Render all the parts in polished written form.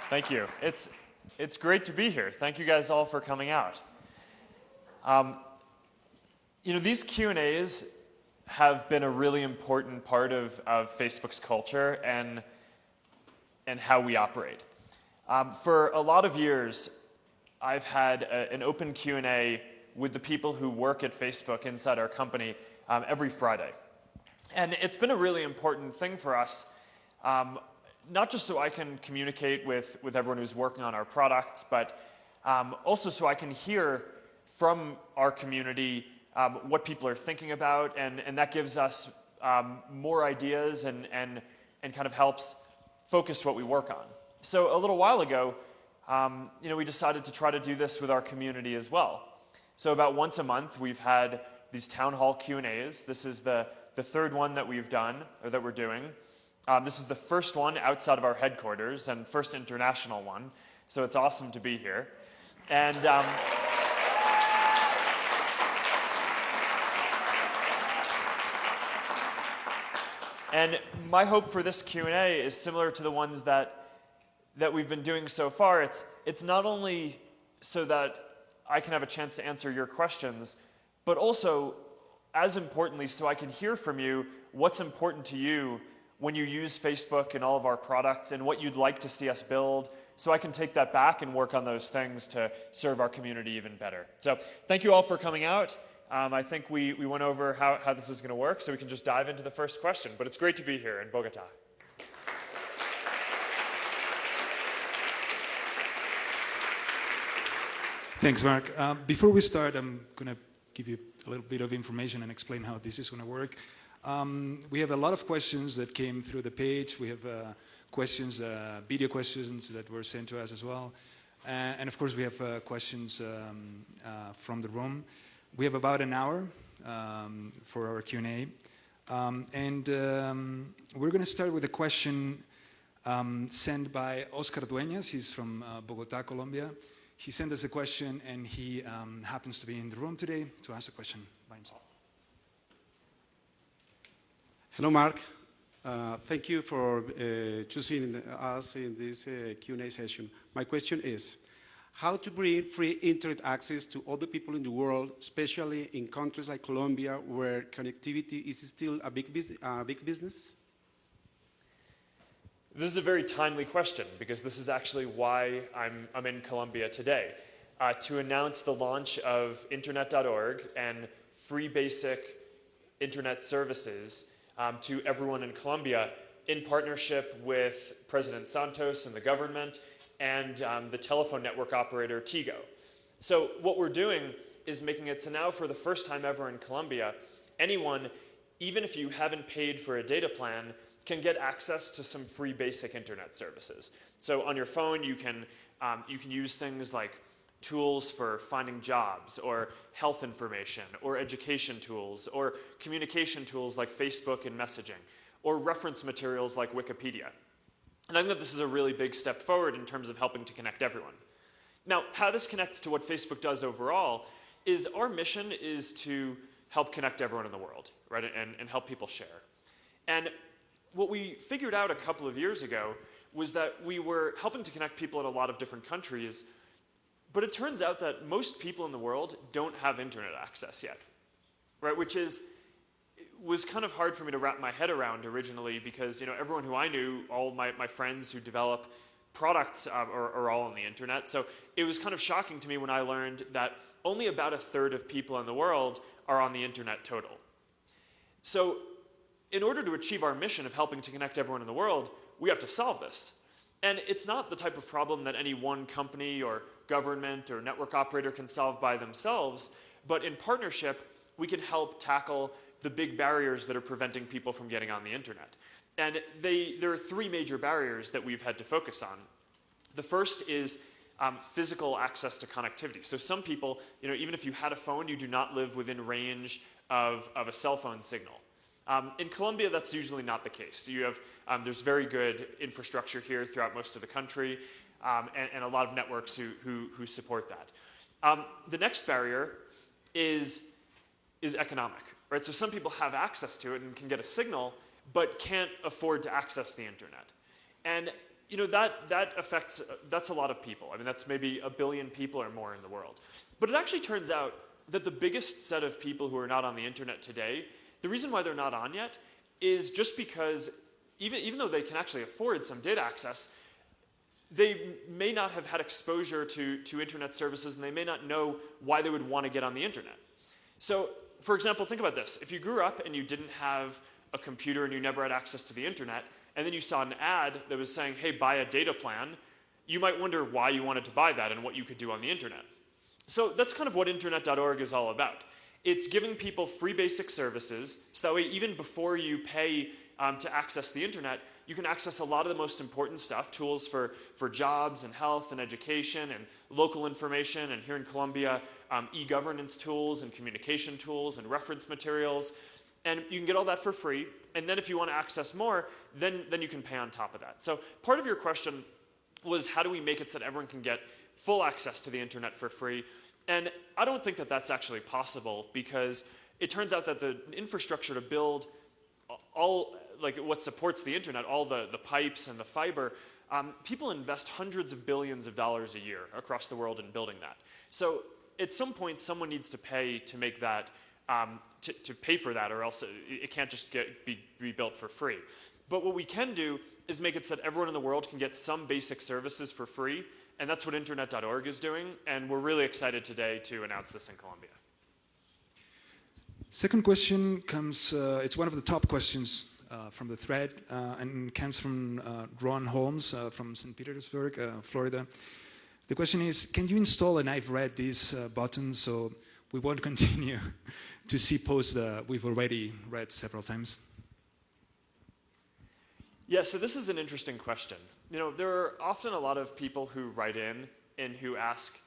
Thank you. It's great to be here. Thank you guys all for coming out. These Q&As have been a really important part of Facebook's culture and how we operate. For a lot of years, I've had an open Q&A with the people who work at Facebook inside our company every Friday. And it's been a really important thing for us, not just so I can communicate with everyone who's working on our products, but also so I can hear from our community what people are thinking about, and that gives us more ideas and kind of helps focus what we work on. So a little while ago, we decided to try to do this with our community as well. So about once a month, we've had these town hall Q&As. This is the third one that we've done, or that we're doing. This is the first one outside of our headquarters and first international one, so it's awesome to be here. And my hope for this Q&A is similar to the ones that we've been doing so far. It's not only so that I can have a chance to answer your questions, but also, as importantly, so I can hear from you what's important to you when you use Facebook and all of our products and what you'd like to see us build, so I can take that back and work on those things to serve our community even better. So thank you all for coming out. I think we went over how this is going to work, so we can just dive into the first question. But it's great to be here in Bogotá. Thanks, Mark. Before we start, I'm going to give you a little bit of information and explain how this is going to work. We have a lot of questions that came through the page. We have questions, video questions that were sent to us as well. And of course, we have questions from the room. We have about an hour for our Q&A. We're going to start with a question sent by Oscar Dueñas. He's from Bogotá, Colombia. He sent us a question, and he happens to be in the room today to ask the question by himself. Hello, Mark. Thank you for choosing us in this Q&A session. My question is, how to bring free internet access to all the people in the world, especially in countries like Colombia, where connectivity is still a big business? This is a very timely question, because this is actually why I'm in Colombia today, to announce the launch of Internet.org and free basic internet services to everyone in Colombia, in partnership with President Santos and the government and the telephone network operator Tigo. So what we're doing is making it so now, for the first time ever in Colombia, anyone, even if you haven't paid for a data plan, can get access to some free basic internet services. So on your phone, you can use things like tools for finding jobs, or health information, or education tools, or communication tools like Facebook and messaging, or reference materials like Wikipedia. And I think that this is a really big step forward in terms of helping to connect everyone. Now, how this connects to what Facebook does overall is our mission is to help connect everyone in the world, right, and help people share. And what we figured out a couple of years ago was that we were helping to connect people in a lot of different countries, but it turns out that most people in the world don't have internet access yet, right, which was kind of hard for me to wrap my head around originally, because everyone who I knew, all my friends who develop products are all on the internet. So it was kind of shocking to me when I learned that only about a third of people in the world are on the internet total. So in order to achieve our mission of helping to connect everyone in the world, we have to solve this. And it's not the type of problem that any one company or government or network operator can solve by themselves, but in partnership, we can help tackle the big barriers that are preventing people from getting on the internet. And there are three major barriers that we've had to focus on. The first is physical access to connectivity. So some people, even if you had a phone, you do not live within range of a cell phone signal. In Colombia, that's usually not the case. You have, there's very good infrastructure here throughout most of the country, and a lot of networks who support that. The next barrier is economic, right? So some people have access to it and can get a signal, but can't afford to access the internet. And you know, that affects, that's a lot of people. I mean, that's maybe 1 billion people or more in the world. But it actually turns out that the biggest set of people who are not on the internet today, the reason why they're not on yet is just because even though they can actually afford some data access, they may not have had exposure to internet services, and they may not know why they would want to get on the internet. So, for example, think about this. If you grew up and you didn't have a computer and you never had access to the internet, and then you saw an ad that was saying, hey, buy a data plan, you might wonder why you wanted to buy that and what you could do on the internet. So that's kind of what internet.org is all about. It's giving people free basic services, so that way even before you pay to access the internet, you can access a lot of the most important stuff, tools for jobs and health and education and local information, and here in Colombia, e-governance tools and communication tools and reference materials. And you can get all that for free, and then if you want to access more, then you can pay on top of that. So part of your question was, how do we make it so that everyone can get full access to the internet for free? And I don't think that that's actually possible, because it turns out that the infrastructure to build all, like what supports the internet, all the pipes and the fiber, people invest hundreds of billions of dollars a year across the world in building that. So at some point, someone needs to pay to make that, to pay for that, or else it can't just be built for free. But what we can do is make it so that everyone in the world can get some basic services for free, and that's what internet.org is doing, and we're really excited today to announce this in Colombia. Second question comes, it's one of the top questions from the thread, and comes from Ron Holmes from St. Petersburg, Florida. The question is, can you install, and I've read this button, so we won't continue to see posts that we've already read several times? Yeah, so this is an interesting question. You know, there are often a lot of people who write in and who ask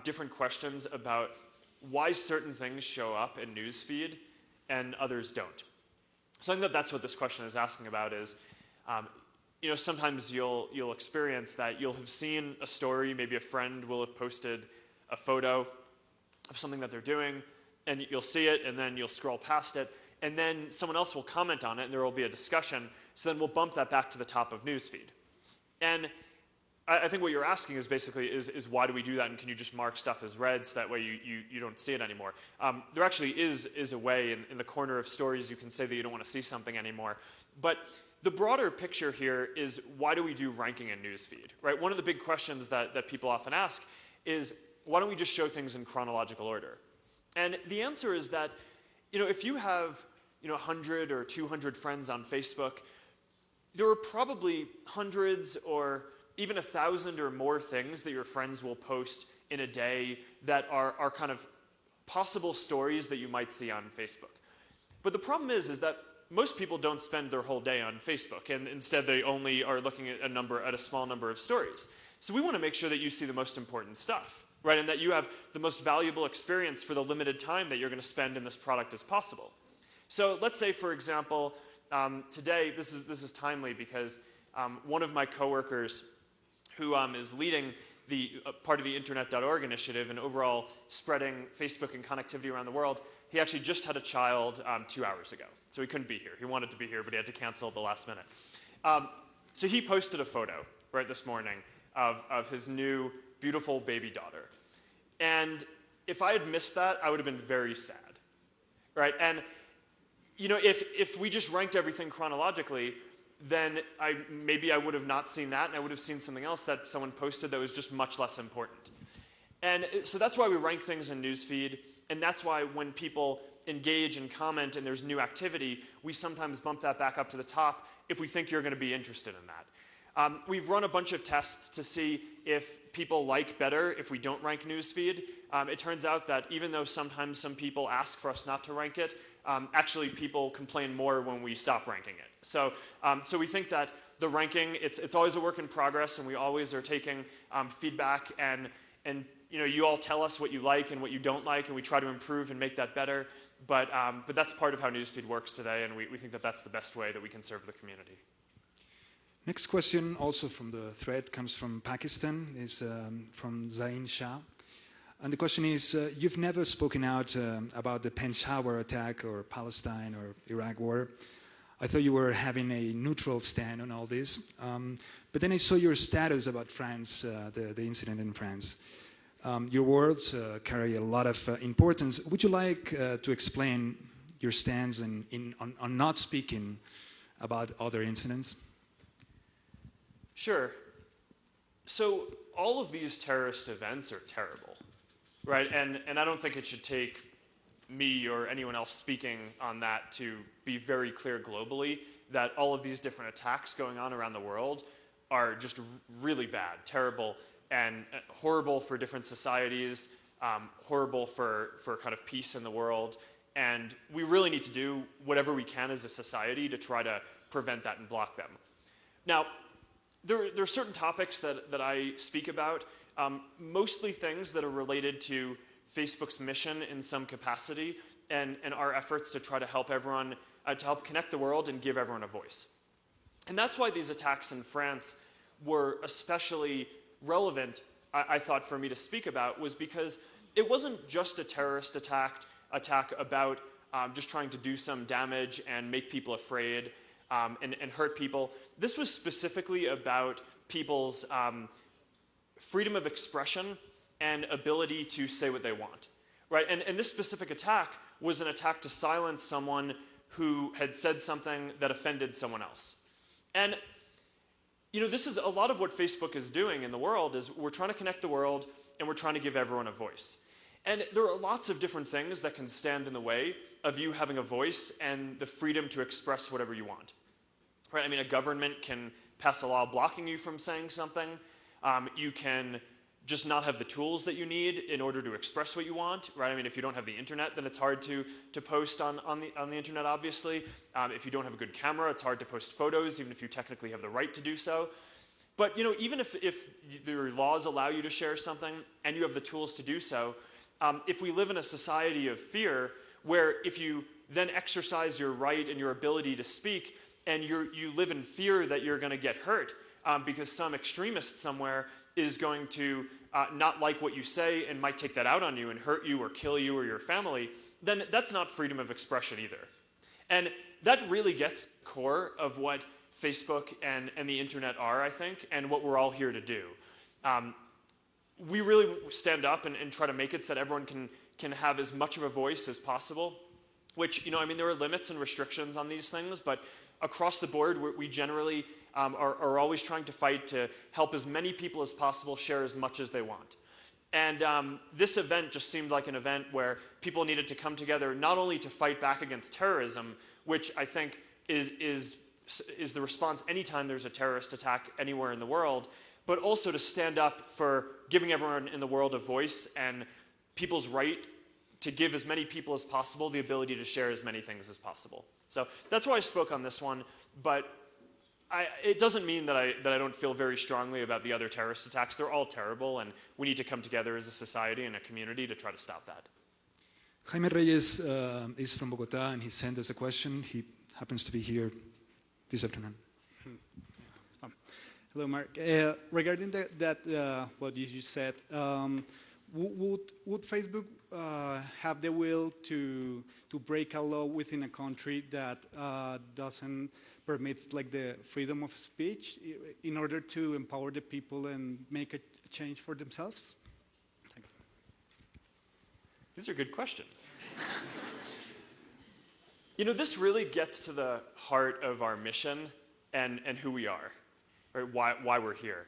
different questions about why certain things show up in newsfeed and others don't. So I think that that's what this question is asking about is, you know, sometimes you'll experience that you'll have seen a story, maybe a friend will have posted a photo of something that they're doing, and you'll see it, and then you'll scroll past it, and then someone else will comment on it, and there will be a discussion, so then we'll bump that back to the top of newsfeed. And I think what you're asking is basically is why do we do that, and can you just mark stuff as read so that way you don't see it anymore? There actually is a way in the corner of stories you can say that you don't want to see something anymore. But the broader picture here is, why do we do ranking in newsfeed, right? One of the big questions that people often ask is, why don't we just show things in chronological order? And the answer is that, you know, if you have, you know, 100 or 200 friends on Facebook, there are probably hundreds or even 1,000 or more things that your friends will post in a day that are kind of possible stories that you might see on Facebook. But the problem is that most people don't spend their whole day on Facebook, and instead they only are looking at a small number of stories. So we want to make sure that you see the most important stuff, right? And that you have the most valuable experience for the limited time that you're going to spend in this product as possible. So let's say, for example, today, this is timely because one of my coworkers who is leading the part of the internet.org initiative and overall spreading Facebook and connectivity around the world, he actually just had a child 2 hours ago. So he couldn't be here. He wanted to be here, but he had to cancel at the last minute. So he posted a photo right this morning of his new beautiful baby daughter. And if I had missed that, I would have been very sad, right? And you know, if we just ranked everything chronologically, then maybe I would have not seen that, and I would have seen something else that someone posted that was just much less important. And so that's why we rank things in newsfeed, and that's why when people engage and comment and there's new activity, we sometimes bump that back up to the top if we think you're going to be interested in that. We've run a bunch of tests to see if people like better if we don't rank newsfeed. It turns out that even though sometimes some people ask for us not to rank it, actually people complain more when we stop ranking it. So we think that the ranking, it's always a work in progress, and we always are taking feedback, and you know, you all tell us what you like and what you don't like, and we try to improve and make that better. But that's part of how newsfeed works today, and we think that that's the best way that we can serve the community. Next question, also from the thread, comes from Pakistan, is from Zain Shah. And the question is, you've never spoken out about the Peshawar attack or Palestine or Iraq war. I thought you were having a neutral stand on all this. But then I saw your status about France, the incident in France. Your words carry a lot of importance. Would you like to explain your stance on not speaking about other incidents? Sure. So all of these terrorist events are terrible, right? And I don't think it should take me or anyone else speaking on that to be very clear globally that all of these different attacks going on around the world are just really bad, terrible, and horrible for different societies, horrible for kind of peace in the world. And we really need to do whatever we can as a society to try to prevent that and block them. Now, there are certain topics that I speak about, mostly things that are related to Facebook's mission in some capacity and our efforts to try to help everyone, to help connect the world and give everyone a voice. And that's why these attacks in France were especially relevant, I thought, for me to speak about, was because it wasn't just a terrorist attack about just trying to do some damage and make people afraid and hurt people. This was specifically about people's freedom of expression and ability to say what they want, right? And this specific attack was an attack to silence someone who had said something that offended someone else. And you know, this is a lot of what Facebook is doing in the world, is we're trying to connect the world and we're trying to give everyone a voice. And there are lots of different things that can stand in the way of you having a voice and the freedom to express whatever you want. Right? I mean, a government can pass a law blocking you from saying something. You can just not have the tools that you need in order to express what you want, right? I mean, if you don't have the internet, then it's hard to post on the internet, obviously. If you don't have a good camera, it's hard to post photos, even if you technically have the right to do so. But, you know, even if your laws allow you to share something and you have the tools to do so, if we live in a society of fear, where if you then exercise your right and your ability to speak, and you live in fear that you're going to get hurt because some extremist somewhere is going to not like what you say and might take that out on you and hurt you or kill you or your family, then that's not freedom of expression either. And that really gets to the core of what Facebook and the internet are, I think, and what we're all here to do. We really stand up and try to make it so that everyone can have as much of a voice as possible, which, you know, I mean, there are limits and restrictions on these things, but across the board, we generally are always trying to fight to help as many people as possible share as much as they want. And this event just seemed like an event where people needed to come together not only to fight back against terrorism, which I think is the response anytime there's a terrorist attack anywhere in the world, but also to stand up for giving everyone in the world a voice and people's right to give as many people as possible the ability to share as many things as possible. So that's why I spoke on this one, but it doesn't mean that I don't feel very strongly about the other terrorist attacks. They're all terrible, and we need to come together as a society and a community to try to stop that. Jaime Reyes is from Bogotá, and he sent us a question. He happens to be here this afternoon. Hello, Mark. Regarding what you said, would Facebook have the will to break a law within a country that doesn't permit like the freedom of speech in order to empower the people and make a change for themselves? Thank you. These are good questions. You know, this really gets to the heart of our mission and who we are, right? Why we're here.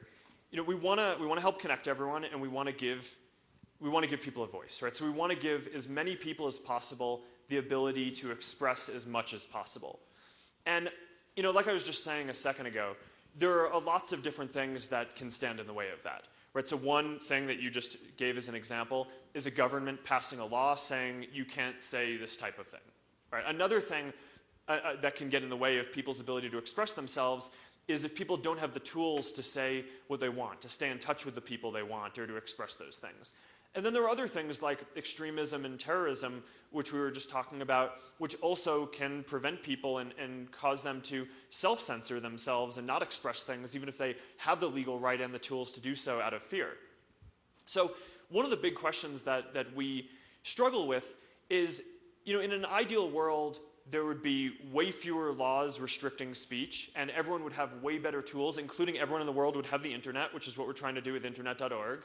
You know, we want to help connect everyone, and we want to give people a voice, right? So we want to give as many people as possible the ability to express as much as possible. And, you know, like I was just saying a second ago, there are lots of different things that can stand in the way of that, right? So one thing that you just gave as an example is a government passing a law saying you can't say this type of thing, right? Another thing that can get in the way of people's ability to express themselves is if people don't have the tools to say what they want, to stay in touch with the people they want, or to express those things. And then there are other things like extremism and terrorism, which we were just talking about, which also can prevent people and cause them to self-censor themselves and not express things, even if they have the legal right and the tools to do so out of fear. So one of the big questions that we struggle with is, you know, in an ideal world, there would be way fewer laws restricting speech, and everyone would have way better tools, including everyone in the world would have the internet, which is what we're trying to do with internet.org.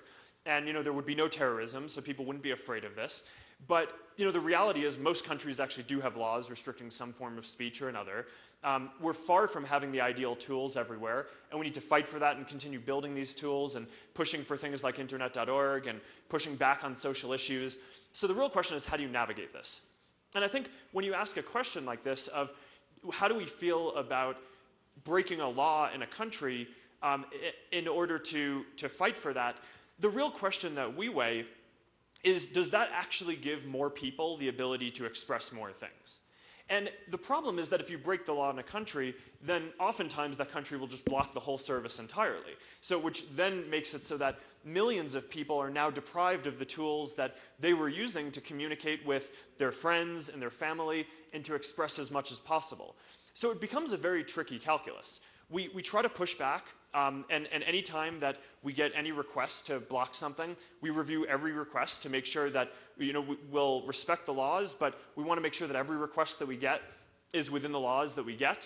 And there would be no terrorism, so people wouldn't be afraid of this. But the reality is most countries actually do have laws restricting some form of speech or another. We're far from having the ideal tools everywhere, and we need to fight for that and continue building these tools and pushing for things like internet.org and pushing back on social issues. So the real question is, how do you navigate this? And I think when you ask a question like this of how do we feel about breaking a law in a country in order to fight for that, the real question that we weigh is, does that actually give more people the ability to express more things? And the problem is that if you break the law in a country, then oftentimes that country will just block the whole service entirely. So which then makes it so that millions of people are now deprived of the tools that they were using to communicate with their friends and their family and to express as much as possible. So it becomes a very tricky calculus. We try to push back, and any time that we get any request to block something, we review every request to make sure that we'll respect the laws, but we want to make sure that every request that we get is within the laws that we get.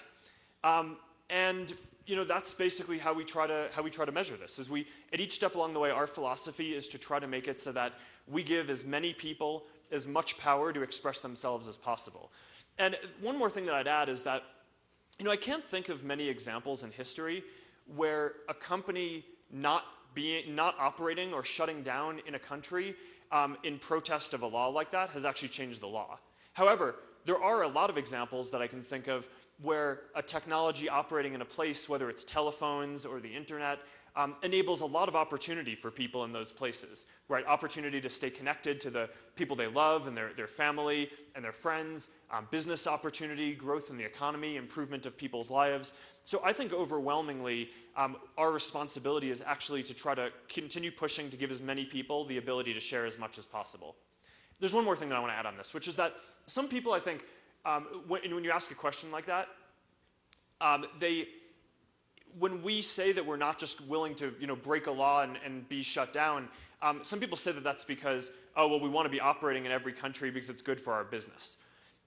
And that's basically how we try to measure this. Is at each step along the way, our philosophy is to try to make it so that we give as many people as much power to express themselves as possible. And one more thing that I'd add is that I can't think of many examples in history where a company not operating or shutting down in a country in protest of a law like that has actually changed the law. However, there are a lot of examples that I can think of where a technology operating in a place, whether it's telephones or the internet, enables a lot of opportunity for people in those places, right? Opportunity to stay connected to the people they love and their family and their friends, business opportunity, growth in the economy, improvement of people's lives. So I think overwhelmingly, our responsibility is actually to try to continue pushing to give as many people the ability to share as much as possible. There's one more thing that I want to add on this, which is that some people, I think, when you ask a question like that, when we say that we're not just willing to break a law and be shut down, some people say that that's because, oh, well, we want to be operating in every country because it's good for our business.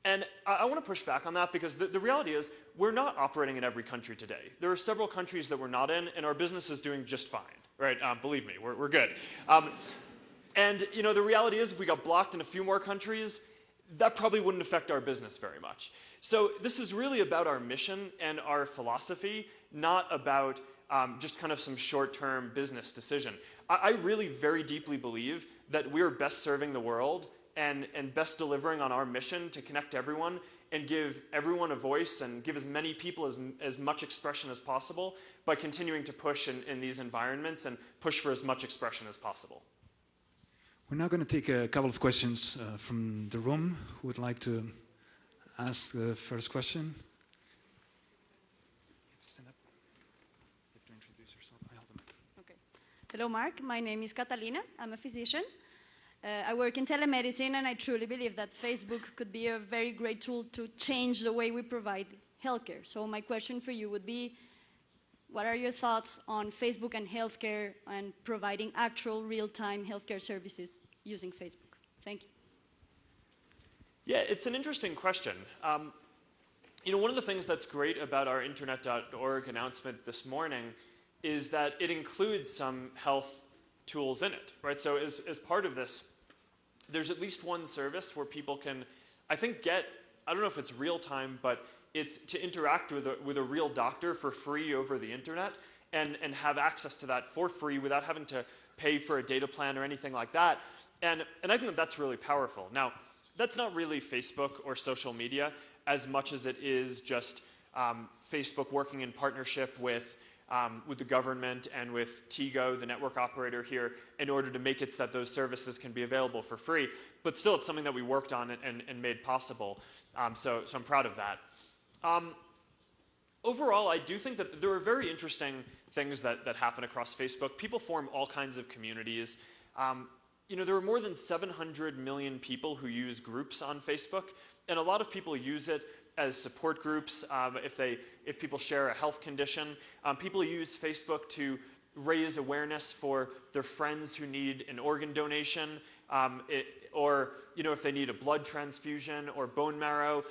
And I want to push back on that because the reality is we're not operating in every country today. There are several countries that we're not in, and our business is doing just fine, right? Believe me, we're good. And the reality is if we got blocked in a few more countries, that probably wouldn't affect our business very much. So this is really about our mission and our philosophy, not about just kind of some short-term business decision. I really very deeply believe that we're best serving the world and best delivering on our mission to connect everyone and give everyone a voice and give as many people as much expression as possible by continuing to push in these environments and push for as much expression as possible. We're now going to take a couple of questions from the room. Who would like to ask the first question? Stand up. You have to introduce yourself. I hold the mic. Okay. Hello, Mark. My name is Catalina. I'm a physician. I work in telemedicine, and I truly believe that Facebook could be a very great tool to change the way we provide healthcare. So my question for you would be, what are your thoughts on Facebook and healthcare and providing actual real-time healthcare services using Facebook? Thank you. Yeah, it's an interesting question. One of the things that's great about our internet.org announcement this morning is that it includes some health tools in it, right? So as part of this, there's at least one service where people can, I think, I don't know if it's real time, but it's to interact with a real doctor for free over the internet and have access to that for free without having to pay for a data plan or anything like that. And I think that's really powerful. Now, that's not really Facebook or social media as much as it is just Facebook working in partnership with the government and with Tigo, the network operator here, in order to make it so that those services can be available for free. But still, it's something that we worked on and made possible. So I'm proud of that. Overall, I do think that there are very interesting things that happen across Facebook. People form all kinds of communities. There are more than 700 million people who use groups on Facebook, and a lot of people use it as support groups. If people share a health condition, people use Facebook to raise awareness for their friends who need an organ donation. or if they need a blood transfusion or bone marrow.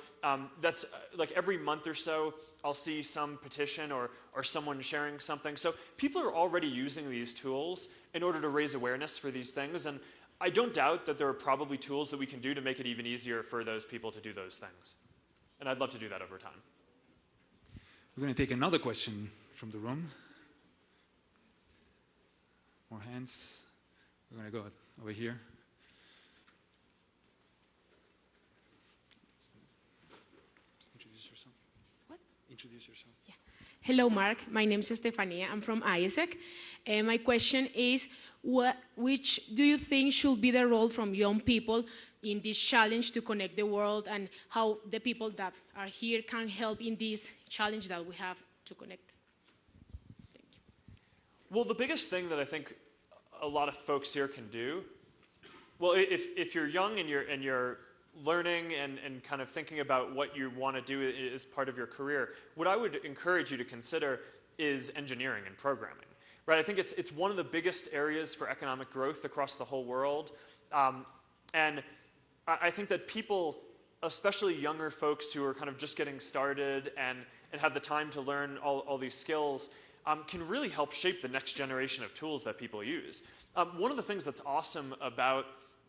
That's like every month or so, I'll see some petition or someone sharing something. So people are already using these tools in order to raise awareness for these things. And I don't doubt that there are probably tools that we can do to make it even easier for those people to do those things. And I'd love to do that over time. We're going to take another question from the room. More hands. We're going to go over here. Introduce yourself. What? Introduce yourself. Yeah. Hello, Mark. My name is Estefania. I'm from ISEC. My question is, which do you think should be the role from young people in this challenge to connect the world, and how the people that are here can help in this challenge that we have to connect? Thank you. Well, the biggest thing that I think a lot of folks here can do, well, if you're young and you're learning and kind of thinking about what you want to do as part of your career, what I would encourage you to consider is engineering and programming. Right? I think it's one of the biggest areas for economic growth across the whole world. And I think that people, especially younger folks who are kind of just getting started and have the time to learn all these skills, can really help shape the next generation of tools that people use. One of the things that's awesome about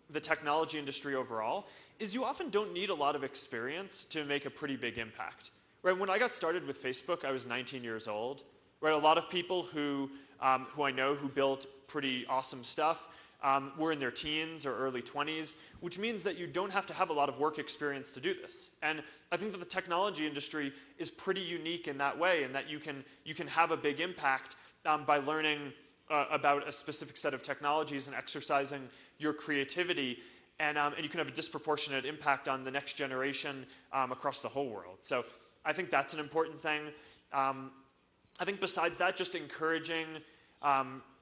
the technology industry overall is you often don't need a lot of experience to make a pretty big impact. Right? When I got started with Facebook, I was 19 years old. Right? A lot of people who I know who built pretty awesome stuff were in their teens or early 20s, which means that you don't have to have a lot of work experience to do this. And I think that the technology industry is pretty unique in that way, in that you can have a big impact by learning about a specific set of technologies and exercising your creativity, and you can have a disproportionate impact on the next generation across the whole world. So I think that's an important thing. I think besides that, just encouraging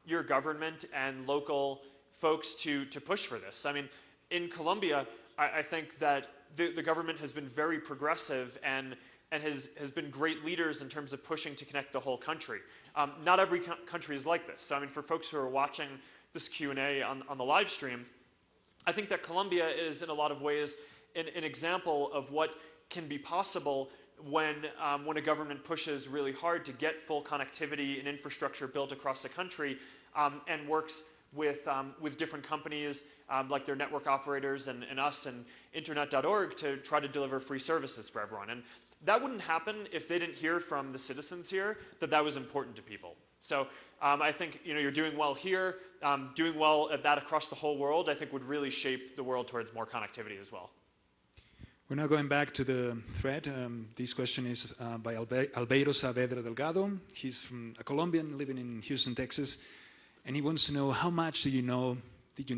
your government and local folks to push for this. I mean, in Colombia, I think that the government has been very progressive and has been great leaders in terms of pushing to connect the whole country. Not every country is like this. So, I mean, for folks who are watching this Q&A on the live stream, I think that Colombia is in a lot of ways an example of what can be possible when a government pushes really hard to get full connectivity and infrastructure built across the country, and works with different companies like their network operators and us and Internet.org to try to deliver free services for everyone. And that wouldn't happen if they didn't hear from the citizens here that was important to people. So I think you're doing well here, doing well at that across the whole world, I think would really shape the world towards more connectivity as well. We're now going back to the thread. This question is by Albeiro Saavedra Delgado. He's a Colombian living in Houston, Texas, and he wants to know, how much did you know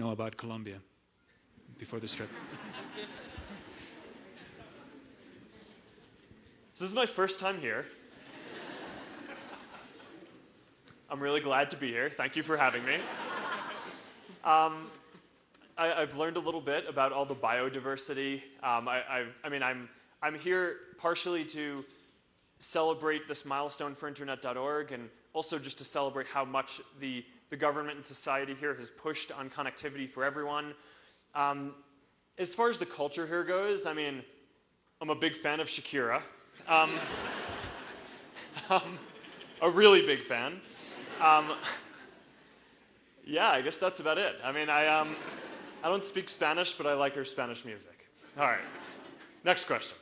about Colombia before this trip? This is my first time here. I'm really glad to be here. Thank you for having me. I've learned a little bit about all the biodiversity. I'm here partially to celebrate this milestone for Internet.org, and also just to celebrate how much the government and society here has pushed on connectivity for everyone. As far as the culture here goes, I mean, I'm a big fan of Shakira. A really big fan. Yeah, I guess that's about it. I mean, I don't speak Spanish, but I like her Spanish music. All right, next question.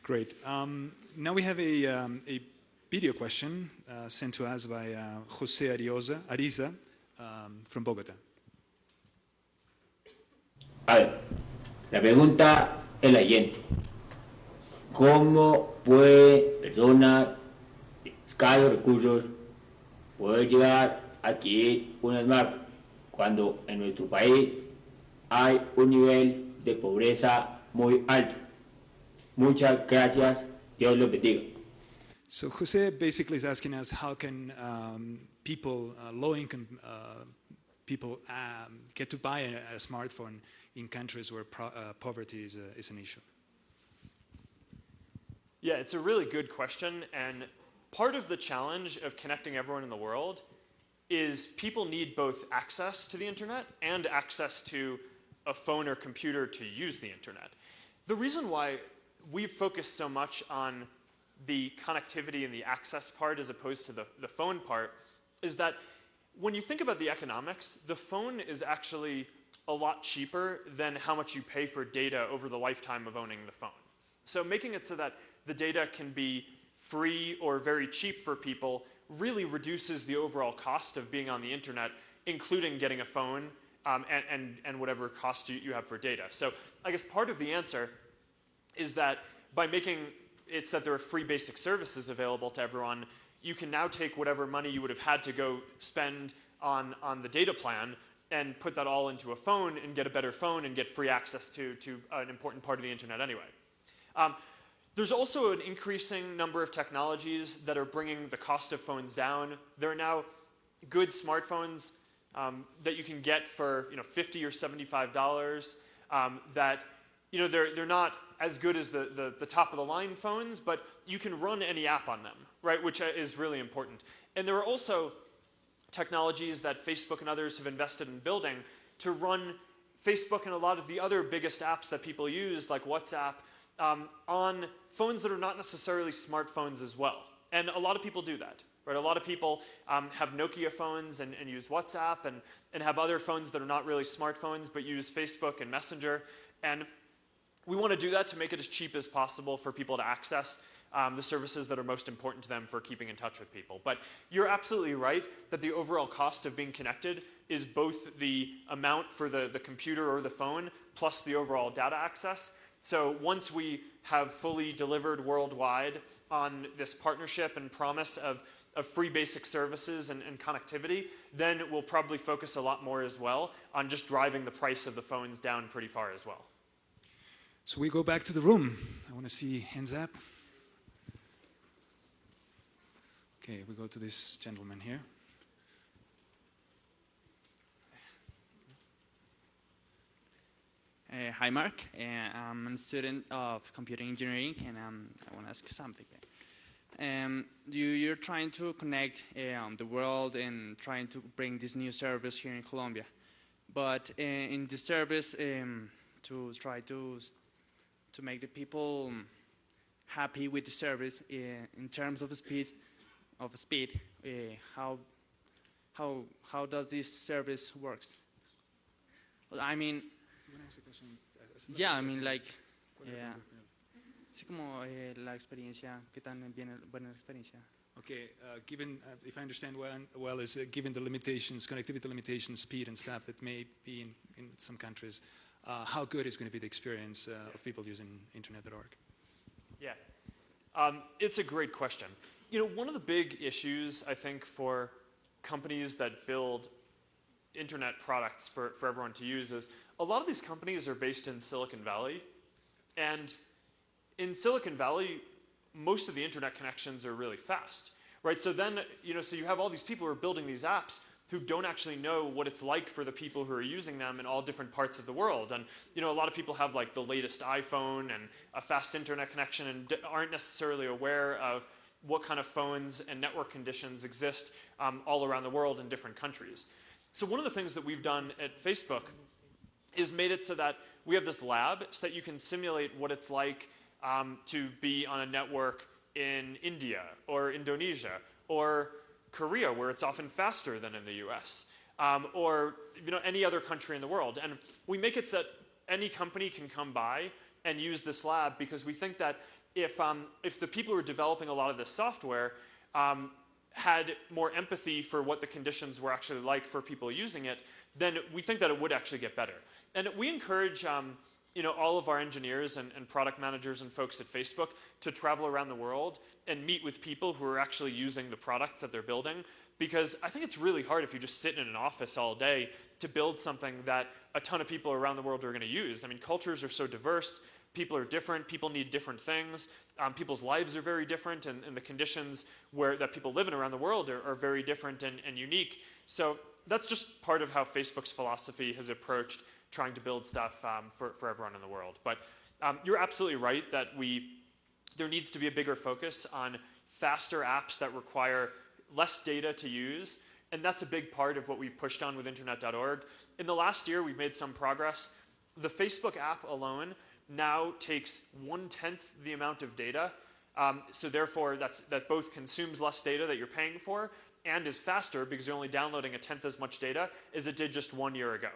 Great. Now we have a video question sent to us by Jose Ariza from Bogotá. A ver, la pregunta es la siguiente. ¿Cómo puede personas de escasos recursos poder llegar a adquirir un smartphone cuando en nuestro país hay un nivel de pobreza muy alto? Muchas gracias. Dios los bendiga. So Jose basically is asking us, how can people, low-income people, get to buy a smartphone in countries where poverty is an issue? Yeah, it's a really good question, and part of the challenge of connecting everyone in the world is people need both access to the internet and access to a phone or computer to use the internet. The reason why we've focused so much on the connectivity and the access part as opposed to the phone part is that when you think about the economics, the phone is actually a lot cheaper than how much you pay for data over the lifetime of owning the phone. So making it so that the data can be free or very cheap for people really reduces the overall cost of being on the internet, including getting a phone and whatever cost you have for data. So I guess part of the answer is that by making it so that there are free basic services available to everyone, you can now take whatever money you would have had to go spend on the data plan and put that all into a phone and get a better phone and get free access to an important part of the internet anyway. There's also an increasing number of technologies that are bringing the cost of phones down. There are now good smartphones that you can get for $50 or $75 that they're not as good as the top of the line phones, but you can run any app on them, right? Which is really important. And there are also technologies that Facebook and others have invested in building to run Facebook and a lot of the other biggest apps that people use, like WhatsApp, on phones that are not necessarily smartphones as well. And a lot of people do that, right? A lot of people have Nokia phones and use WhatsApp and have other phones that are not really smartphones but use Facebook and Messenger. And we want to do that to make it as cheap as possible for people to access the services that are most important to them for keeping in touch with people. But you're absolutely right that the overall cost of being connected is both the amount for the computer or the phone plus the overall data access. So once we have fully delivered worldwide on this partnership and promise of free basic services and connectivity, then we'll probably focus a lot more as well on just driving the price of the phones down pretty far as well. So we go back to the room. I want to see hands up. Okay, we go to this gentleman here. Hi, Mark. I'm a student of computer engineering, and I want to ask you something. You're trying to connect the world and trying to bring this new service here in Colombia. But in this service, to try to make the people happy with the service in terms of speed, how does this service works? I mean, yeah, I mean, like, yeah. Sí, como la experiencia, qué tan buena la experiencia. Okay, given, if I understand well, is given the limitations, connectivity limitations, speed and stuff that may be in some countries, how good is going to be the experience of people using internet.org? Yeah, it's a great question. One of the big issues, I think, for companies that build internet products for everyone to use is a lot of these companies are based in Silicon Valley. And in Silicon Valley, most of the internet connections are really fast, right? So then, so you have all these people who are building these apps who don't actually know what it's like for the people who are using them in all different parts of the world. And, a lot of people have like the latest iPhone and a fast internet connection and aren't necessarily aware of what kind of phones and network conditions exist all around the world in different countries. So one of the things that we've done at Facebook is made it so that we have this lab so that you can simulate what it's like to be on a network in India or Indonesia or Korea, where it's often faster than in the US, or any other country in the world. And we make it so that any company can come by and use this lab because we think that if the people who are developing a lot of this software had more empathy for what the conditions were actually like for people using it, then we think that it would actually get better. And we encourage all of our engineers and product managers and folks at Facebook to travel around the world and meet with people who are actually using the products that they're building, because I think it's really hard if you just sit in an office all day to build something that a ton of people around the world are going to use. I mean, cultures are so diverse, people are different, people need different things, people's lives are very different, and the conditions that people live in around the world are very different and unique. So that's just part of how Facebook's philosophy has approached trying to build stuff for everyone in the world. But you're absolutely right that there needs to be a bigger focus on faster apps that require less data to use And that's a big part of what we've pushed on with internet.org. In the last year, we've made some progress. The Facebook app alone now takes 1/10 the amount of data. So therefore, that both consumes less data that you're paying for and is faster because you're only downloading 1/10 as much data as it did just 1 year ago.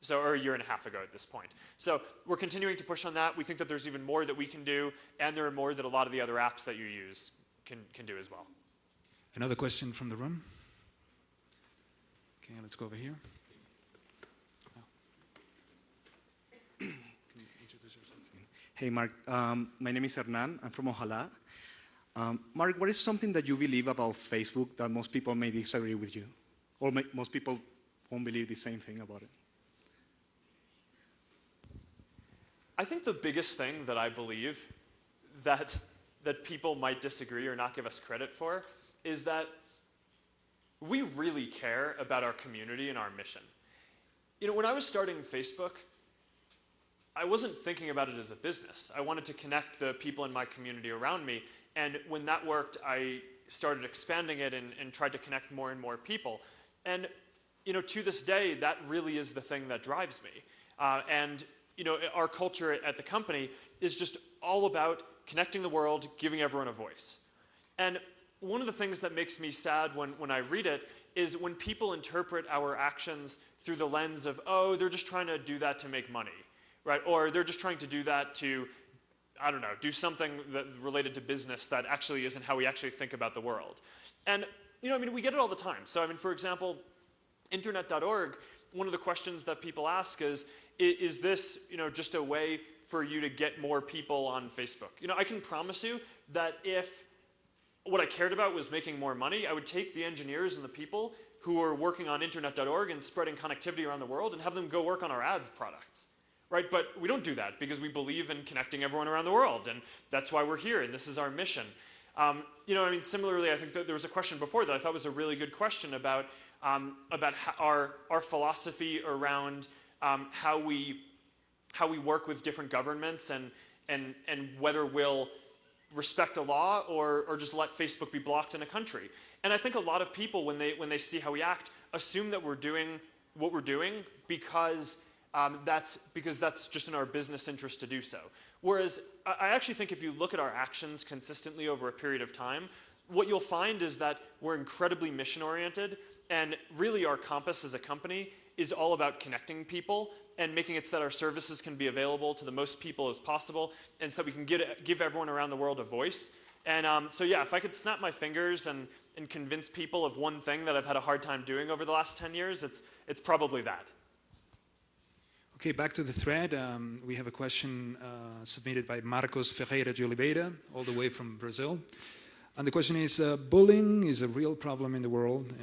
So, or a year and a half ago at this point. So we're continuing to push on that. We think that there's even more that we can do, and there are more that a lot of the other apps that you use can do as well. Another question from the room. Okay, let's go over here. Hey, Mark. My name is Hernan. I'm from Ojalá. Mark, what is something that you believe about Facebook that most people may disagree with you? Or most people won't believe the same thing about it? I think the biggest thing that I believe that people might disagree or not give us credit for is that we really care about our community and our mission. You know, when I was starting Facebook, I wasn't thinking about it as a business. I wanted to connect the people in my community around me, and when that worked, I started expanding it and tried to connect more and more people. And you know, to this day, that really is the thing that drives me. And you know, our culture at the company is just all about connecting the world, giving everyone a voice. And one of the things that makes me sad when I read it is when people interpret our actions through the lens of, oh, they're just trying to do that to make money, right? Or they're just trying to do that to, I don't know, do something that related to business that actually isn't how we actually think about the world. And, you know, I mean, we get it all the time. So, I mean, for example, internet.org, one of the questions that people ask is this, you know, just a way for you to get more people on Facebook? You know, I can promise you that if what I cared about was making more money, I would take the engineers and the people who are working on internet.org and spreading connectivity around the world and have them go work on our ads products, right? But we don't do that because we believe in connecting everyone around the world, and that's why we're here, and this is our mission. You know, I mean, similarly, I think that there was a question before that I thought was a really good question about our philosophy around how we work with different governments and whether we'll respect a law or just let Facebook be blocked in a country. And I think a lot of people, when they see how we act, assume that we're doing what we're doing because that's just in our business interest to do so. Whereas I actually think if you look at our actions consistently over a period of time, what you'll find is that we're incredibly mission-oriented, and really our compass as a company is all about connecting people and making it so that our services can be available to the most people as possible, and so we can give everyone around the world a voice. And so yeah, if I could snap my fingers and convince people of one thing that I've had a hard time doing over the last 10 years, it's probably that. Okay, back to the thread. We have a question submitted by Marcos Ferreira de Oliveira, all the way from Brazil. And the question is, bullying is a real problem in the world,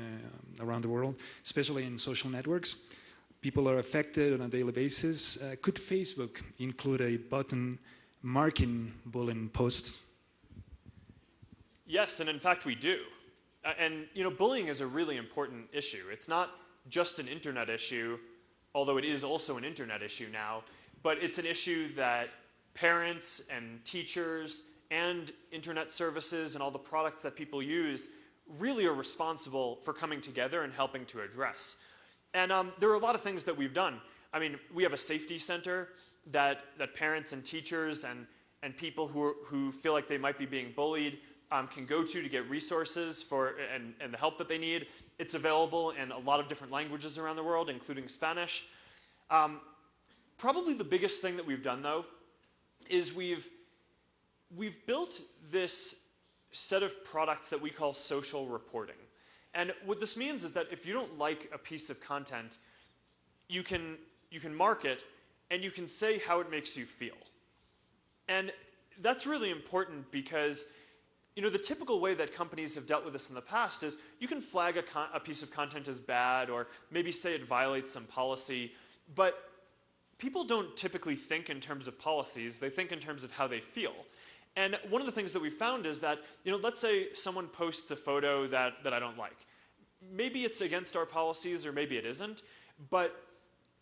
around the world, especially in social networks. People are affected on a daily basis. Could Facebook include a button marking bullying posts? Yes, and in fact we do. And you know, bullying is a really important issue. It's not just an internet issue, although it is also an internet issue now, but it's an issue that parents and teachers and internet services and all the products that people use really are responsible for coming together and helping to address. And there are a lot of things that we've done. I mean, we have a safety center that parents and teachers and people who feel like they might be being bullied can go to get resources for and the help that they need. It's available in a lot of different languages around the world, including Spanish. Probably the biggest thing that we've done, though, is we've built this set of products that we call social reporting. And what this means is that if you don't like a piece of content, you can mark it and you can say how it makes you feel. And that's really important because, you know, the typical way that companies have dealt with this in the past is you can flag a piece of content as bad or maybe say it violates some policy, but people don't typically think in terms of policies, they think in terms of how they feel. And one of the things that we found is that, you know, let's say someone posts a photo that I don't like. Maybe it's against our policies or maybe it isn't, but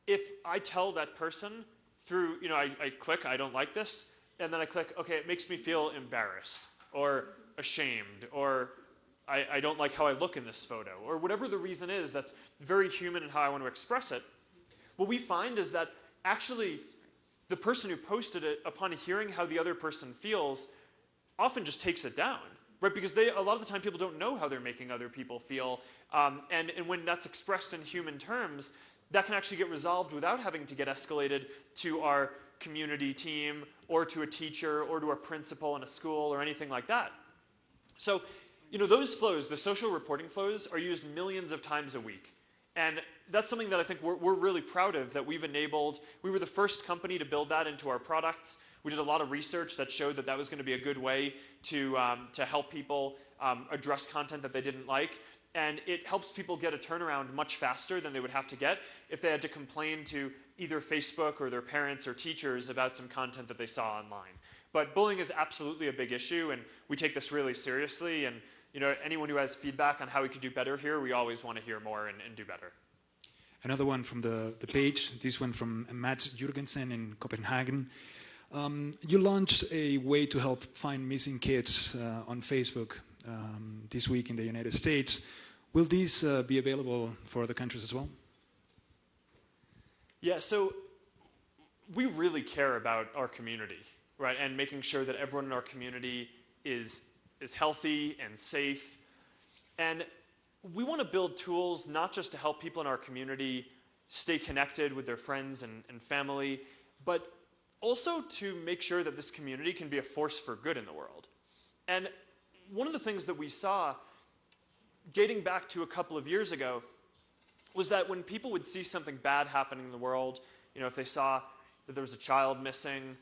if I tell that person through, you know, I click, I don't like this, and then I click, okay, it makes me feel embarrassed or ashamed or I don't like how I look in this photo, or whatever the reason is that's very human in how I want to express it, what we find is that actually the person who posted it, upon hearing how the other person feels, often just takes it down, right? Because a lot of the time people don't know how they're making other people feel, and when that's expressed in human terms, that can actually get resolved without having to get escalated to our community team, or to a teacher, or to a principal in a school, or anything like that. So, those flows, the social reporting flows, are used millions of times a week. And that's something that I think we're really proud of, that we've enabled. We were the first company to build that into our products. We did a lot of research that showed that that was going to be a good way to help people address content that they didn't like. And it helps people get a turnaround much faster than they would have to get if they had to complain to either Facebook or their parents or teachers about some content that they saw online. But bullying is absolutely a big issue, and we take this really seriously. And anyone who has feedback on how we could do better here, we always want to hear more and do better. Another one from the page, this one from Mats Jurgensen in Copenhagen. You launched a way to help find missing kids on Facebook this week in the United States. Will these be available for other countries as well? Yeah, so we really care about our community, right? And making sure that everyone in our community is healthy and safe. And we want to build tools not just to help people in our community stay connected with their friends and family, but also to make sure that this community can be a force for good in the world. And one of the things that we saw, dating back to a couple of years ago, was that when people would see something bad happening in the world, if they saw that there was a child missing,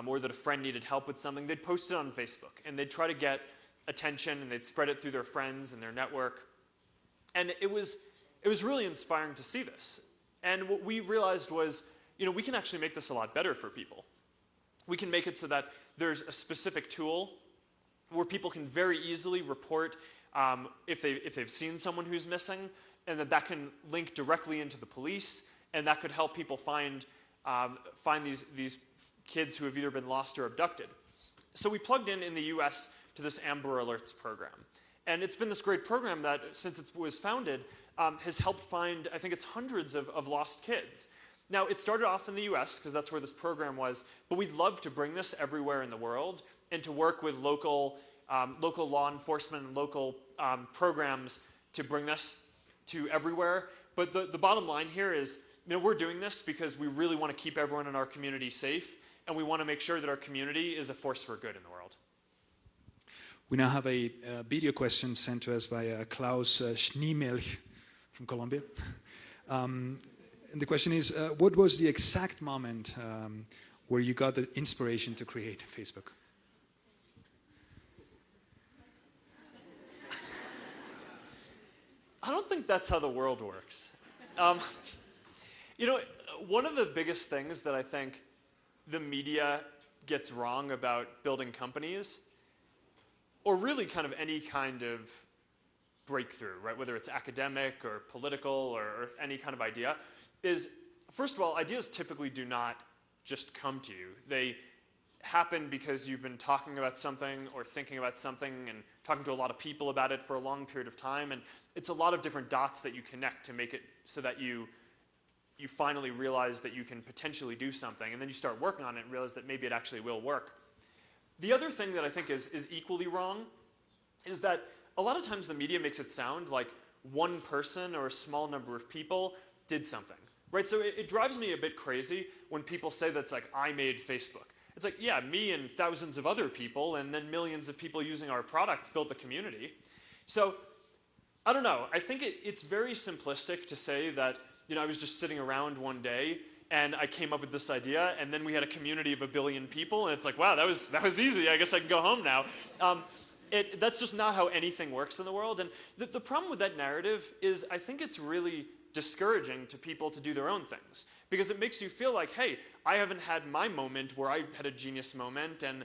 or that a friend needed help with something, they'd post it on Facebook, and they'd try to get attention, and they'd spread it through their friends and their network. And it was really inspiring to see this. And what we realized was, we can actually make this a lot better for people. We can make it so that there's a specific tool where people can very easily report if they've seen someone who's missing, and that can link directly into the police, and that could help people find these kids who have either been lost or abducted. So we plugged in the US to this Amber Alerts program. And it's been this great program that, since it was founded, has helped find, I think it's hundreds of lost kids. Now, it started off in the US, because that's where this program was, but we'd love to bring this everywhere in the world, and to work with local law enforcement and local programs to bring this to everywhere. But the bottom line here is, we're doing this because we really want to keep everyone in our community safe, and we want to make sure that our community is a force for good in the world. We now have a video question sent to us by Klaus Schneemelch from Colombia. And the question is, what was the exact moment where you got the inspiration to create Facebook? I don't think that's how the world works. One of the biggest things that I think the media gets wrong about building companies, or really kind of any kind of breakthrough, right, whether it's academic or political or any kind of idea, is, first of all, ideas typically do not just come to you. They happen because you've been talking about something or thinking about something and talking to a lot of people about it for a long period of time, and it's a lot of different dots that you connect to make it so that you finally realize that you can potentially do something, and then you start working on it and realize that maybe it actually will work. The other thing that I think is equally wrong is that a lot of times the media makes it sound like one person or a small number of people did something, right? So it drives me a bit crazy when people say that's like, I made Facebook. It's like, yeah, me and thousands of other people, and then millions of people using our products built the community. So I don't know. I think it's very simplistic to say that, I was just sitting around one day and I came up with this idea, and then we had a community of 1 billion people, and it's like, wow, that was easy. I guess I can go home now. That's just not how anything works in the world. And the problem with that narrative is I think it's really discouraging to people to do their own things, because it makes you feel like, hey, I haven't had my moment where I had a genius moment, and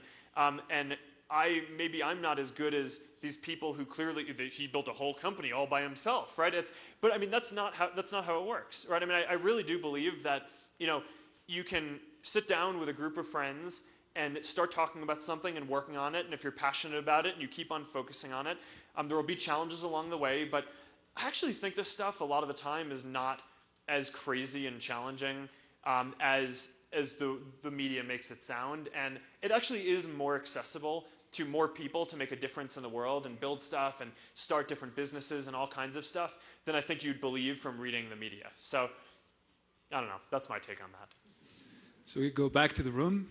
maybe I'm not as good as these people who clearly he built a whole company all by himself, right? But I mean, that's not how it works, right? I mean, I really do believe that you can sit down with a group of friends and start talking about something and working on it, and if you're passionate about it and you keep on focusing on it, There will be challenges along the way, but I actually think this stuff a lot of the time is not as crazy and challenging as the media makes it sound, and it actually is more accessible to more people to make a difference in the world and build stuff and start different businesses and all kinds of stuff than I think you'd believe from reading the media. So, I don't know, that's my take on that. So we go back to the room.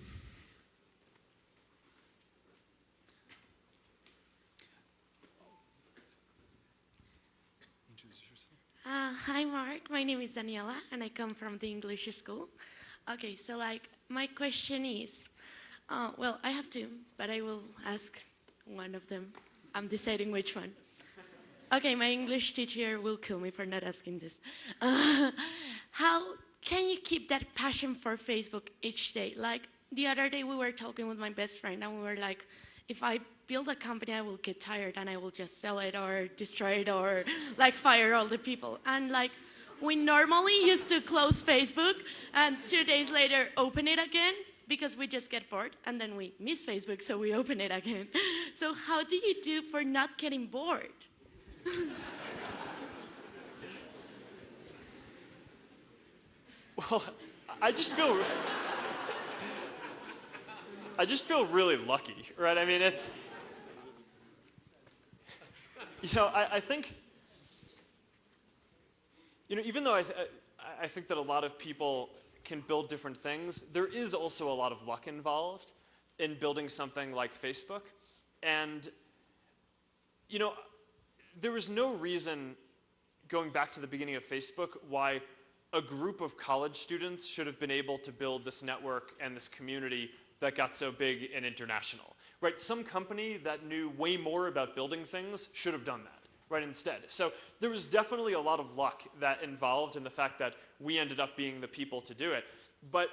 Hi, Mark. My name is Daniela, and I come from the English school. Okay, so my question is, well, I have two, but I will ask one of them. I'm deciding which one. Okay, my English teacher will kill me for not asking this. How can you keep that passion for Facebook each day? Like the other day we were talking with my best friend and we were like, if I build a company, I will get tired and I will just sell it or destroy it or like fire all the people. And like we normally used to close Facebook and 2 days later open it again because we just get bored and then we miss Facebook, so we open it again. So how do you do for not getting bored? Well, I just feel really lucky, right? I mean, it's, you know, I think, you know, even though I think that a lot of people can build different things, there is also a lot of luck involved in building something like Facebook. And, you know, there was no reason, going back to the beginning of Facebook, why a group of college students should have been able to build this network and this community that got so big and international, right? Some company that knew way more about building things should have done that, right, instead. So there was definitely a lot of luck that involved in the fact that we ended up being the people to do it. But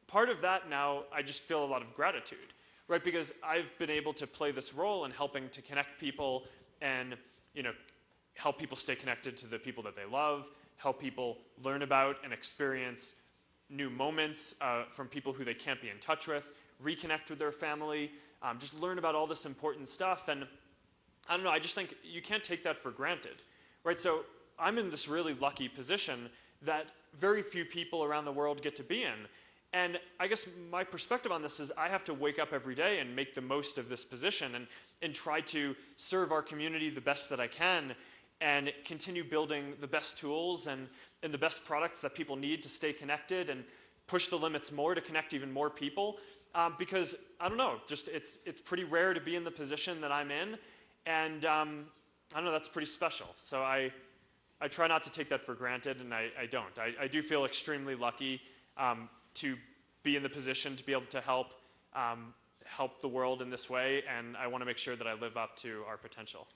part of that now, I just feel a lot of gratitude, right? Because I've been able to play this role in helping to connect people and, you know, help people stay connected to the people that they love, help people learn about and experience new moments from people who they can't be in touch with, reconnect with their family, just learn about all this important stuff. And I don't know, I just think you can't take that for granted, right? So I'm in this really lucky position that very few people around the world get to be in. And I guess my perspective on this is I have to wake up every day and make the most of this position and try to serve our community the best that I can and continue building the best tools and the best products that people need to stay connected and push the limits more to connect even more people. Because, I don't know, just it's pretty rare to be in the position that I'm in. And I don't know, that's pretty special. So I try not to take that for granted, and I don't. I do feel extremely lucky to be in the position to be able to help the world in this way, and I want to make sure that I live up to our potential.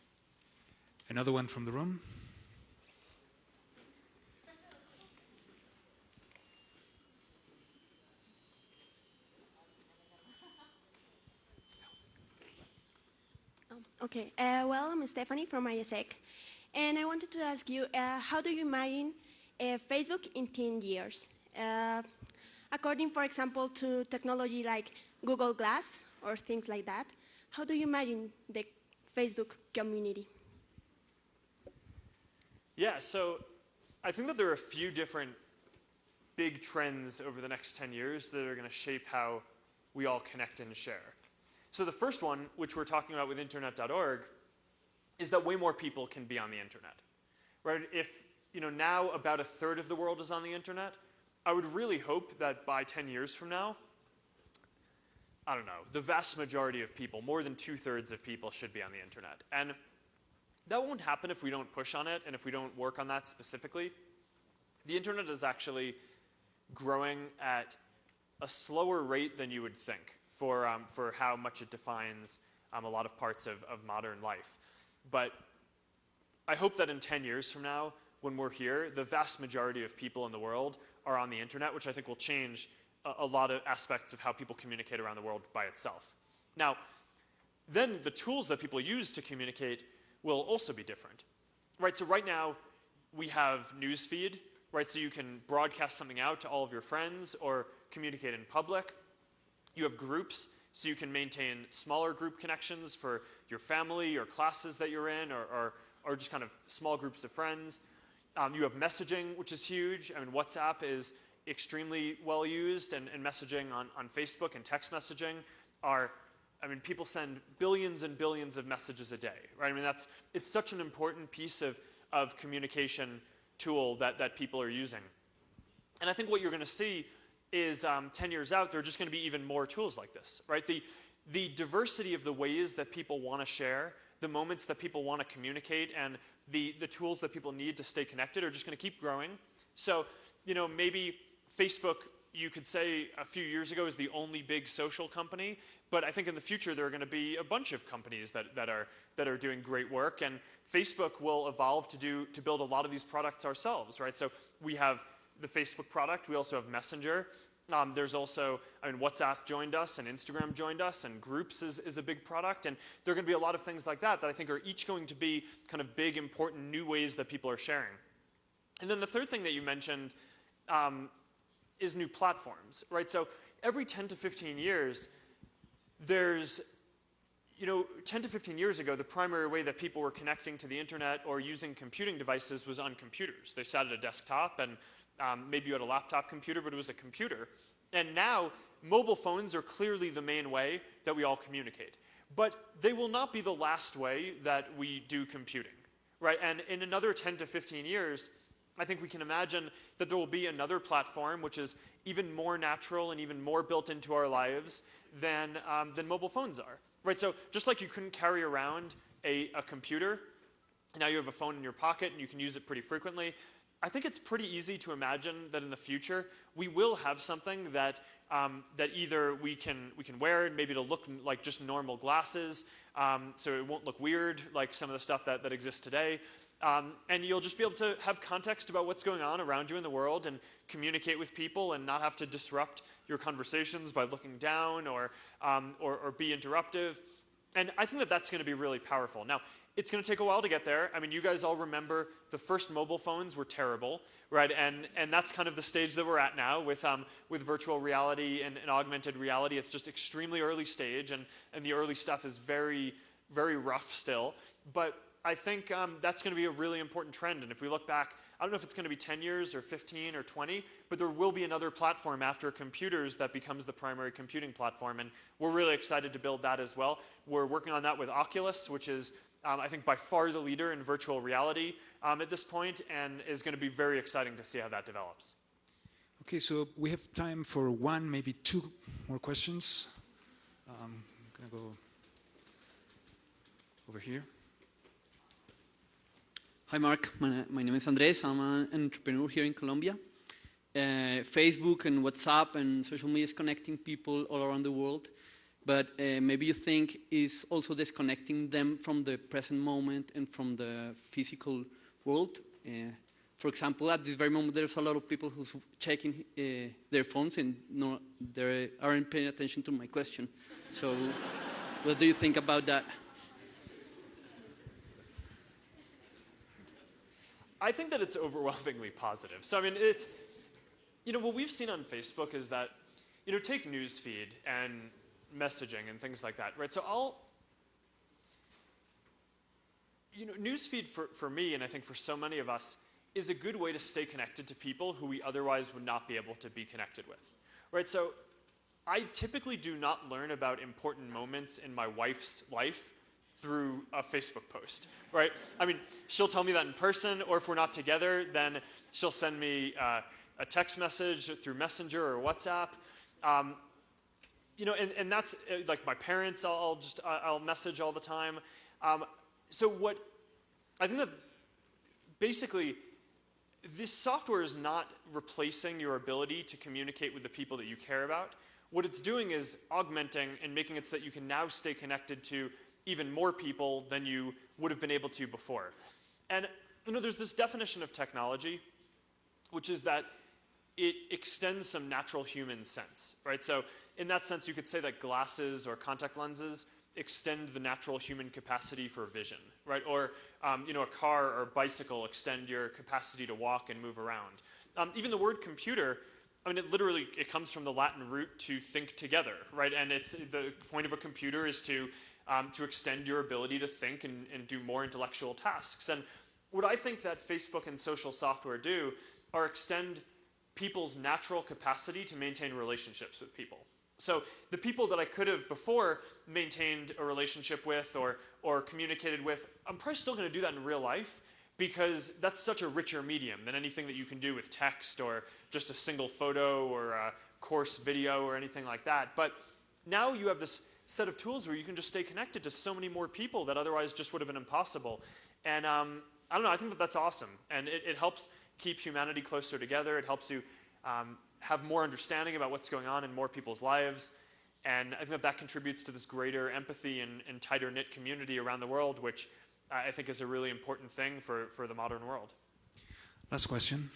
Another one from the room. Okay, well, I'm Stephanie from ISEC, and I wanted to ask you, how do you imagine Facebook in 10 years? According, for example, to technology like Google Glass or things like that, how do you imagine the Facebook community? Yeah, so I think that there are a few different big trends over the next 10 years that are going to shape how we all connect and share. So the first one, which we're talking about with internet.org, is that way more people can be on the internet, right? If, you know, now about a third of the world is on the internet, I would really hope that by 10 years from now, I don't know, the vast majority of people, more than 2/3 of people should be on the internet. And that won't happen if we don't push on it and if we don't work on that specifically. The internet is actually growing at a slower rate than you would think for how much it defines a lot of parts of modern life. But I hope that in 10 years from now, when we're here, the vast majority of people in the world are on the internet, which I think will change a lot of aspects of how people communicate around the world by itself. Now, then the tools that people use to communicate will also be different, right? So right now, we have newsfeed, right? So you can broadcast something out to all of your friends or communicate in public. You have groups, so you can maintain smaller group connections for your family or classes that you're in, or just kind of small groups of friends. You have messaging, which is huge. I mean, WhatsApp is extremely well used, and messaging on Facebook and text messaging are, I mean, people send billions and billions of messages a day, right? I mean, it's such an important piece of communication tool that people are using. And I think what you're going to see is 10 years out, there are just going to be even more tools like this, right? The diversity of the ways that people want to share, the moments that people want to communicate, and the tools that people need to stay connected are just going to keep growing. So, you know, maybe Facebook, you could say a few years ago, is the only big social company, but I think in the future there are going to be a bunch of companies that are doing great work, and Facebook will evolve to build a lot of these products ourselves, right? So we have the Facebook product, we also have Messenger. There's also, I mean, WhatsApp joined us, and Instagram joined us, and Groups is a big product, and there are going to be a lot of things like that I think are each going to be kind of big, important new ways that people are sharing. And then the third thing that you mentioned is new platforms, right? So every 10 to 15 years, there's, you know, 10 to 15 years ago, the primary way that people were connecting to the internet or using computing devices was on computers. They sat at a desktop, and maybe you had a laptop computer, but it was a computer. And now, mobile phones are clearly the main way that we all communicate. But they will not be the last way that we do computing, right? And in another 10 to 15 years, I think we can imagine that there will be another platform which is even more natural and even more built into our lives than mobile phones are, right? So just like you couldn't carry around a computer, now you have a phone in your pocket and you can use it pretty frequently, I think it's pretty easy to imagine that in the future we will have something that either we can wear, and maybe it'll look like just normal glasses, so it won't look weird like some of the stuff that exists today, and you'll just be able to have context about what's going on around you in the world and communicate with people and not have to disrupt your conversations by looking down or be interruptive. And I think that that's going to be really powerful. Now, it's going to take a while to get there. I mean, you guys all remember the first mobile phones were terrible, right? And that's kind of the stage that we're at now with virtual reality and augmented reality. It's just extremely early stage, and the early stuff is very, very rough still. But I think that's going to be a really important trend. And if we look back, I don't know if it's going to be 10 years or 15 or 20, but there will be another platform after computers that becomes the primary computing platform. And we're really excited to build that as well. We're working on that with Oculus, which is, I think, by far the leader in virtual reality at this point, and is going to be very exciting to see how that develops. Okay, so we have time for one, maybe two more questions. I'm going to go over here. Hi, Mark. My name is Andres. I'm an entrepreneur here in Colombia. Facebook and WhatsApp and social media is connecting people all around the world, but maybe you think is also disconnecting them from the present moment and from the physical world. For example, at this very moment, there's a lot of people who's checking their phones and they aren't paying attention to my question. So, what do you think about that? I think that it's overwhelmingly positive. So, I mean, it's, you know, what we've seen on Facebook is that, you know, take newsfeed and messaging and things like that, right? So newsfeed for me, and I think for so many of us, is a good way to stay connected to people who we otherwise would not be able to be connected with, right? So I typically do not learn about important moments in my wife's life through a Facebook post, right? I mean, she'll tell me that in person, or if we're not together, then she'll send me a text message through Messenger or WhatsApp. You know, and that's like my parents. I'll message all the time. So what I think that basically this software is not replacing your ability to communicate with the people that you care about. What it's doing is augmenting and making it so that you can now stay connected to even more people than you would have been able to before. And you know, there's this definition of technology, which is that it extends some natural human sense, right? So in that sense, you could say that glasses or contact lenses extend the natural human capacity for vision, right? Or you know, a car or bicycle extend your capacity to walk and move around. Even the word computer, I mean, it comes from the Latin root to think together, right? And it's the point of a computer is to to extend your ability to think and do more intellectual tasks. And what I think that Facebook and social software do are extend people's natural capacity to maintain relationships with people. So the people that I could have before maintained a relationship with or communicated with, I'm probably still going to do that in real life, because that's such a richer medium than anything that you can do with text or just a single photo or a course video or anything like that. But now you have this set of tools where you can just stay connected to so many more people that otherwise just would have been impossible. And I don't know, I think that that's awesome. And it helps keep humanity closer together. It helps you have more understanding about what's going on in more people's lives. And I think that that contributes to this greater empathy and tighter-knit community around the world, which I think is a really important thing for the modern world. Last question.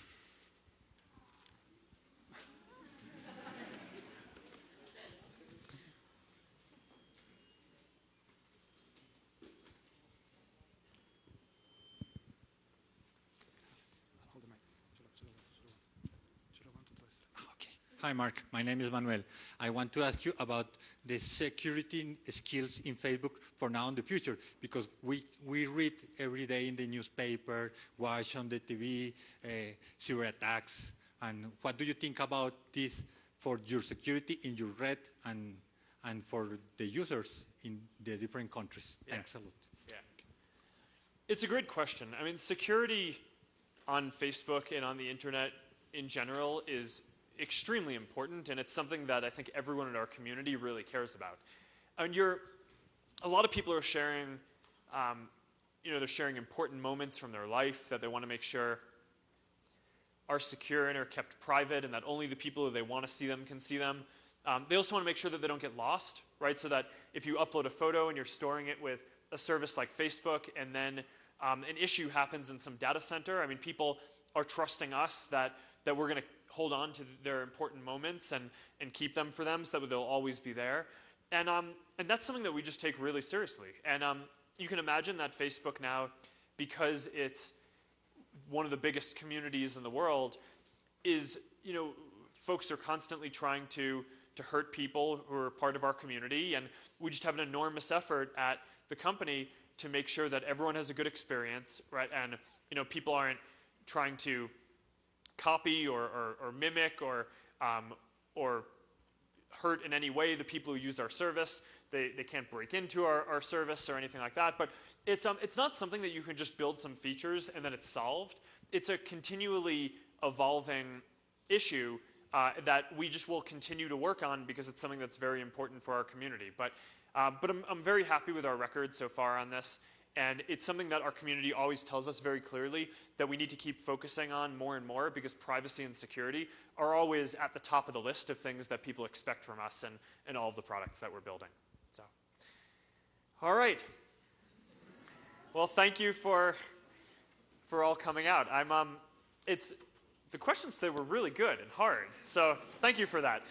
Hi, Mark. My name is Manuel. I want to ask you about the security skills in Facebook for now and the future, because we read every day in the newspaper, watch on the TV, cyber attacks. And what do you think about this for your security in your red and for the users in the different countries? Yeah. Thanks a lot. Yeah. It's a great question. I mean, security on Facebook and on the internet in general is extremely important, and it's something that I think everyone in our community really cares about. And a lot of people are sharing, they're sharing important moments from their life that they want to make sure are secure and are kept private, and that only the people who they want to see them can see them. They also want to make sure that they don't get lost, right? So that if you upload a photo and you're storing it with a service like Facebook, and then an issue happens in some data center, I mean, people are trusting us that we're going to hold on to their important moments and keep them for them so that they'll always be there. And that's something that we just take really seriously. And you can imagine that Facebook now, because it's one of the biggest communities in the world, is, folks are constantly trying to hurt people who are part of our community. And we just have an enormous effort at the company to make sure that everyone has a good experience, right? And, people aren't trying to copy or mimic or hurt in any way the people who use our service. They can't break into our service or anything like that. But it's not something that you can just build some features and then it's solved. It's a continually evolving issue that we just will continue to work on, because it's something that's very important for our community. But I'm very happy with our record so far on this. And it's something that our community always tells us very clearly that we need to keep focusing on more and more, because privacy and security are always at the top of the list of things that people expect from us and all of the products that we're building. So, all right. Well, thank you for all coming out. The questions today were really good and hard, so thank you for that.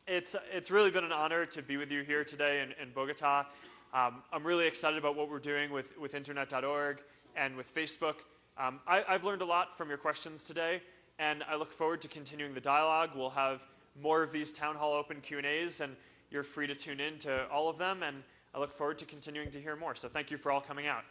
It's really been an honor to be with you here today in Bogotá. I'm really excited about what we're doing with Internet.org and with Facebook. I've learned a lot from your questions today, and I look forward to continuing the dialogue. We'll have more of these Town Hall Open Q&As, and you're free to tune in to all of them, and I look forward to continuing to hear more. So thank you for all coming out.